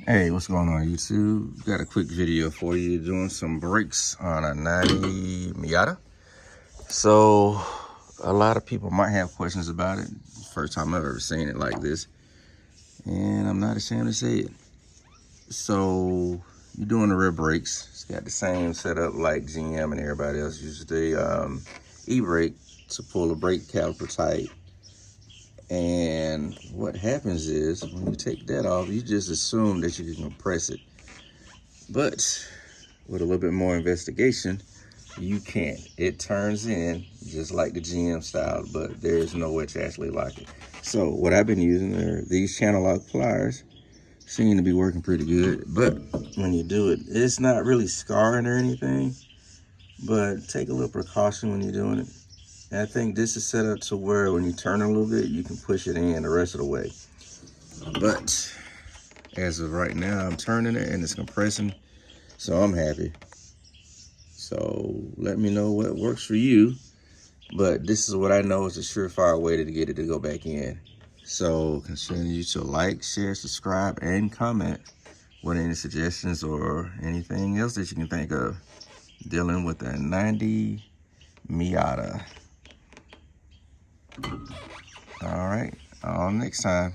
Hey, what's going on YouTube? Got a quick video for you doing some brakes on a 90 Miata. So a lot of people might have questions about it. First time I've ever seen it like this, and I'm not ashamed to say it. So you're doing the rear brakes. It's got the same setup like GM and everybody else uses the e-brake to pull the brake caliper tight. And what happens is when you take that off, you just assume that you can compress it. But with a little bit more investigation, you can't. It turns in just like the GM style, but there's no way to actually lock it. So what I've been using are these channel lock pliers. Seem to be working pretty good, but when you do it, it's not really scarring or anything, but take a little precaution when you're doing it. And I think this is set up to where when you turn a little bit, you can push it in the rest of the way. But as of right now, I'm turning it and it's compressing, so I'm happy. So let me know what works for you. But this is what I know is a surefire way to get it to go back in. So continue to like, share, subscribe, and comment with any suggestions or anything else that you can think of dealing with a 90 Miata. All right, on next time.